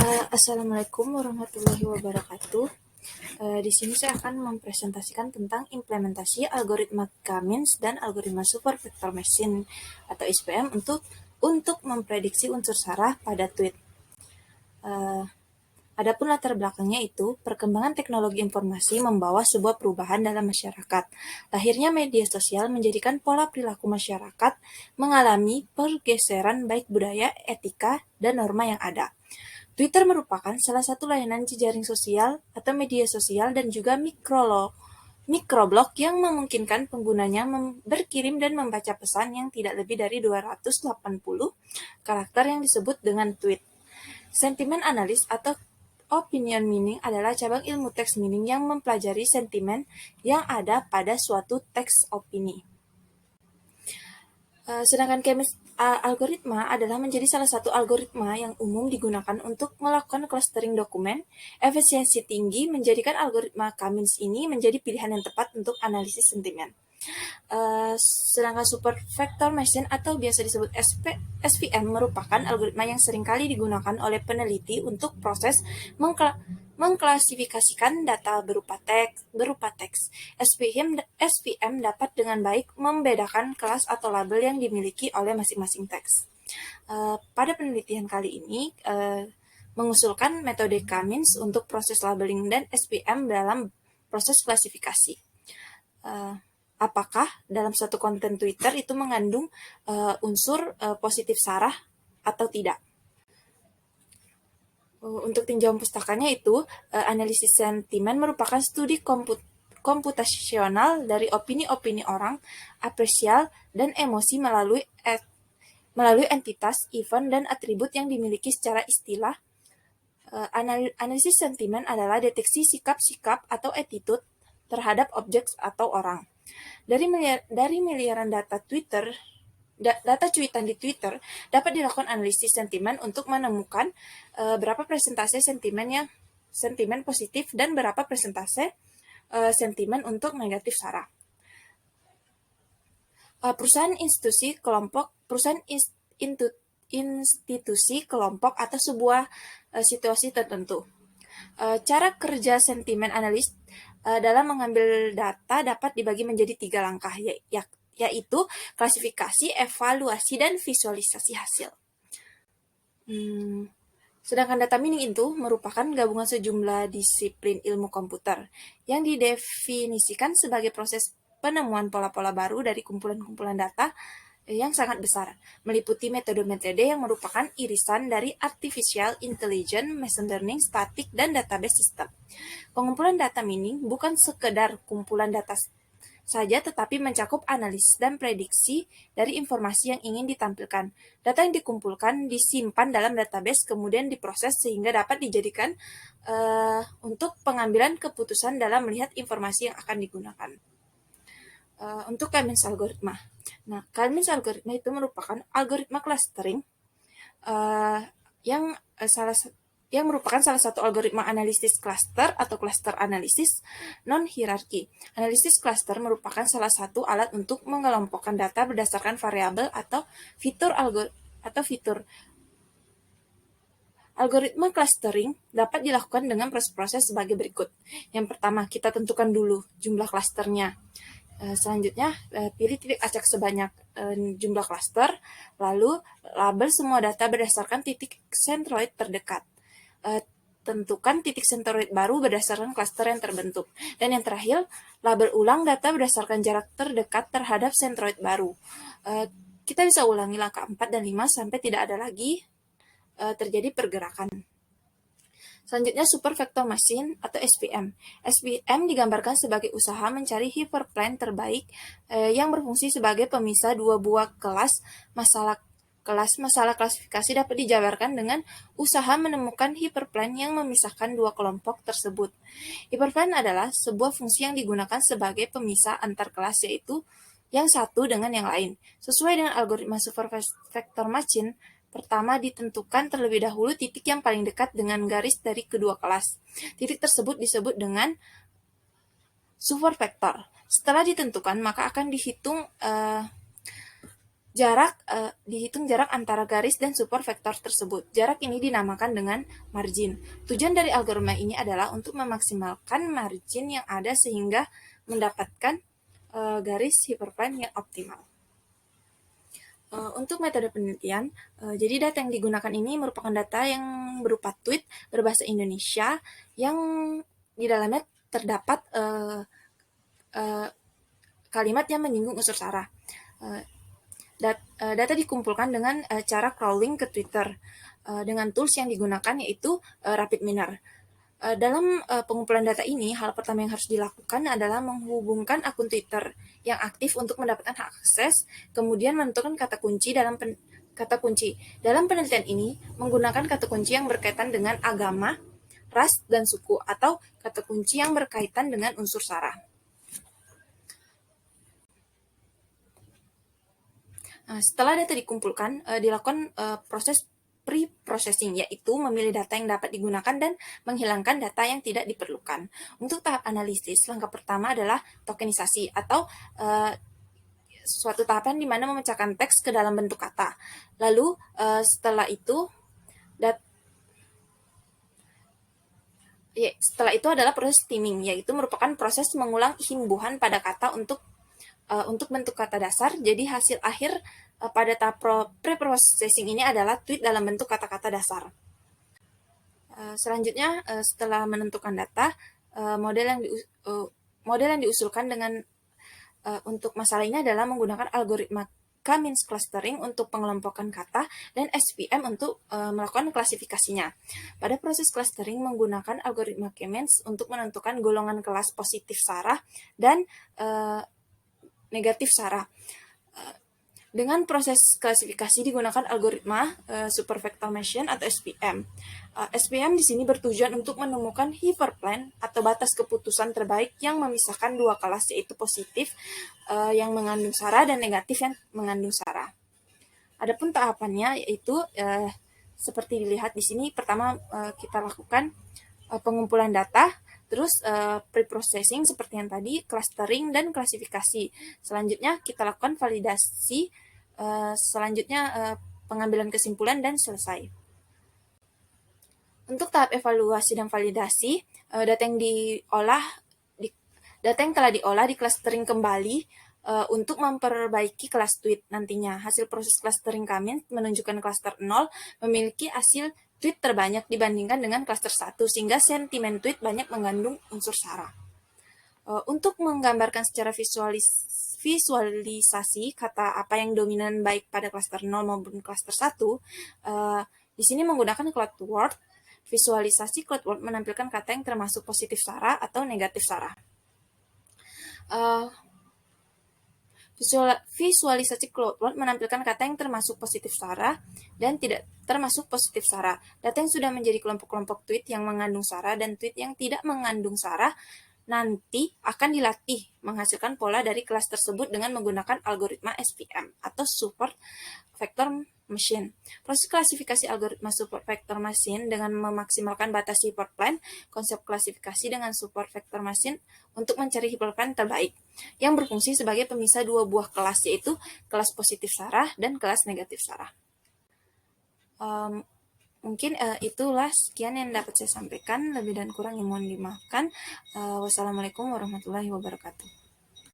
Assalamualaikum warahmatullahi wabarakatuh. Di sini saya akan mempresentasikan tentang implementasi algoritma K-means dan algoritma super vector machine atau SVM untuk memprediksi unsur sara pada tweet. Adapun latar belakangnya itu, perkembangan teknologi informasi membawa sebuah perubahan dalam masyarakat. Lahirnya media sosial menjadikan pola perilaku masyarakat mengalami pergeseran baik budaya, etika, dan norma yang ada. Twitter merupakan salah satu layanan jejaring sosial atau media sosial dan juga mikroblog yang memungkinkan penggunanya berkirim dan membaca pesan yang tidak lebih dari 280 karakter yang disebut dengan tweet. Sentimen analis atau opinion meaning adalah cabang ilmu teks meaning yang mempelajari sentimen yang ada pada suatu teks opini. Sedangkan algoritma adalah menjadi salah satu algoritma yang umum digunakan untuk melakukan clustering dokumen. Efisiensi tinggi menjadikan algoritma K-means ini menjadi pilihan yang tepat untuk analisis sentimen. Sedangkan super vector machine atau biasa disebut SVM merupakan algoritma yang seringkali digunakan oleh peneliti untuk proses mengklasifikasikan data berupa teks. SVM dapat dengan baik membedakan kelas atau label yang dimiliki oleh masing-masing teks. Pada penelitian kali ini, mengusulkan metode K-means untuk proses labeling dan SVM dalam proses klasifikasi. Apakah dalam satu konten Twitter itu mengandung unsur positif sara atau tidak? Untuk tinjauan pustakanya itu, analisis sentimen merupakan studi komputasional dari opini-opini orang, apresial, dan emosi melalui entitas, event, dan atribut yang dimiliki secara istilah. Analisis sentimen adalah deteksi sikap-sikap atau attitude terhadap objek atau orang. Dari miliaran data cuitan di Twitter dapat dilakukan analisis sentimen untuk menemukan berapa persentase sentimen positif dan berapa persentase sentimen untuk negatif sara. Perusahaan institusi kelompok atau sebuah situasi tertentu. Cara kerja sentimen analis dalam mengambil data dapat dibagi menjadi 3 langkah, yaitu klasifikasi, evaluasi, dan visualisasi hasil. Sedangkan data mining itu merupakan gabungan sejumlah disiplin ilmu komputer yang didefinisikan sebagai proses penemuan pola-pola baru dari kumpulan-kumpulan data yang sangat besar, meliputi metode-metode yang merupakan irisan dari artificial intelligence, machine learning, static, dan database system. Pengumpulan data mining bukan sekedar kumpulan data saja, tetapi mencakup analisis dan prediksi dari informasi yang ingin ditampilkan. Data yang dikumpulkan disimpan dalam database, kemudian diproses sehingga dapat dijadikan untuk pengambilan keputusan dalam melihat informasi yang akan digunakan. Untuk K-means algoritma. Nah, K-means algoritma itu merupakan algoritma clustering yang merupakan salah satu algoritma analisis cluster atau cluster analisis non-hierarki. Analisis cluster merupakan salah satu alat untuk mengelompokkan data berdasarkan variabel atau fitur. Algoritma clustering dapat dilakukan dengan proses-proses sebagai berikut. Yang pertama, kita tentukan dulu jumlah klasternya. Selanjutnya, pilih titik acak sebanyak jumlah klaster, lalu label semua data berdasarkan titik sentroid terdekat. Tentukan titik sentroid baru berdasarkan klaster yang terbentuk. Dan yang terakhir, label ulang data berdasarkan jarak terdekat terhadap sentroid baru. Kita bisa ulangi langkah 4 dan 5 sampai tidak ada lagi terjadi pergerakan. Selanjutnya, super vector machine atau SVM. SVM digambarkan sebagai usaha mencari hyperplane terbaik yang berfungsi sebagai pemisah dua buah kelas. Masalah klasifikasi dapat dijabarkan dengan usaha menemukan hyperplane yang memisahkan dua kelompok tersebut. Hyperplane adalah sebuah fungsi yang digunakan sebagai pemisah antar kelas, yaitu yang satu dengan yang lain. Sesuai dengan algoritma super vector machine, pertama ditentukan terlebih dahulu titik yang paling dekat dengan garis dari kedua kelas. Titik tersebut disebut dengan super vector. Setelah ditentukan, maka akan dihitung Dihitung jarak antara garis dan support vektor tersebut. Jarak ini dinamakan dengan margin. Tujuan dari algoritma ini adalah untuk memaksimalkan margin yang ada sehingga mendapatkan garis hyperplane yang optimal. Untuk metode penelitian, jadi data yang digunakan ini merupakan data yang berupa tweet berbahasa Indonesia yang di dalamnya terdapat kalimat yang menyinggung unsur sara. Data dikumpulkan dengan cara crawling ke Twitter dengan tools yang digunakan yaitu RapidMiner. Dalam pengumpulan data ini, hal pertama yang harus dilakukan adalah menghubungkan akun Twitter yang aktif untuk mendapatkan hak akses, kemudian menentukan kata kunci kata kunci. Dalam penelitian ini, menggunakan kata kunci yang berkaitan dengan agama, ras, dan suku, atau kata kunci yang berkaitan dengan unsur sara. Setelah data dikumpulkan, dilakukan proses pre-processing, yaitu memilih data yang dapat digunakan dan menghilangkan data yang tidak diperlukan. Untuk tahap analisis, langkah pertama adalah tokenisasi atau suatu tahapan di mana memecahkan teks ke dalam bentuk kata. Lalu setelah itu adalah proses steaming, yaitu merupakan proses mengulang imbuhan pada kata untuk bentuk kata dasar. Jadi hasil akhir pada tahap pre-processing ini adalah tweet dalam bentuk kata-kata dasar. Selanjutnya, setelah menentukan data, model yang diusulkan untuk masalah ini adalah menggunakan algoritma K-means clustering untuk pengelompokan kata dan SVM untuk melakukan klasifikasinya. Pada proses clustering menggunakan algoritma K-means untuk menentukan golongan kelas positif sara dan negatif sara. Dengan proses klasifikasi digunakan algoritma Super Vector Machine atau SVM. SVM di sini bertujuan untuk menemukan hyperplane atau batas keputusan terbaik yang memisahkan dua kelas, yaitu positif yang mengandung sara dan negatif yang mengandung sara. Adapun tahapannya yaitu seperti dilihat di sini, pertama kita lakukan pengumpulan data, terus pre-processing seperti yang tadi, clustering dan klasifikasi. Selanjutnya kita lakukan validasi, selanjutnya pengambilan kesimpulan dan selesai. Untuk tahap evaluasi dan validasi, data yang telah diolah di clustering kembali untuk memperbaiki kelas tweet nantinya. Hasil proses clustering kami menunjukkan cluster 0 memiliki hasil tweet terbanyak dibandingkan dengan cluster 1, sehingga sentimen tweet banyak mengandung unsur sara. Untuk menggambarkan secara visualisasi kata apa yang dominan baik pada cluster 0 maupun cluster 1, di sini menggunakan cloud word. Visualisasi cloud word menampilkan kata yang termasuk positif sara atau negatif sara. Visualisasi cloud word menampilkan kata yang termasuk positif sara dan tidak termasuk positif sara. Data yang sudah menjadi kelompok-kelompok tweet yang mengandung sara dan tweet yang tidak mengandung sara nanti akan dilatih menghasilkan pola dari kelas tersebut dengan menggunakan algoritma SVM atau Super Vector Machine. Proses klasifikasi algoritma Super Vector Machine dengan memaksimalkan batas hyperplane, konsep klasifikasi dengan Super Vector Machine untuk mencari hyperplane terbaik, yang berfungsi sebagai pemisah dua buah kelas, yaitu kelas positif sara dan kelas negatif sara. Mungkin itulah sekian yang dapat saya sampaikan, lebih dan kurang yang mohon dimaafkan. Wassalamualaikum warahmatullahi wabarakatuh.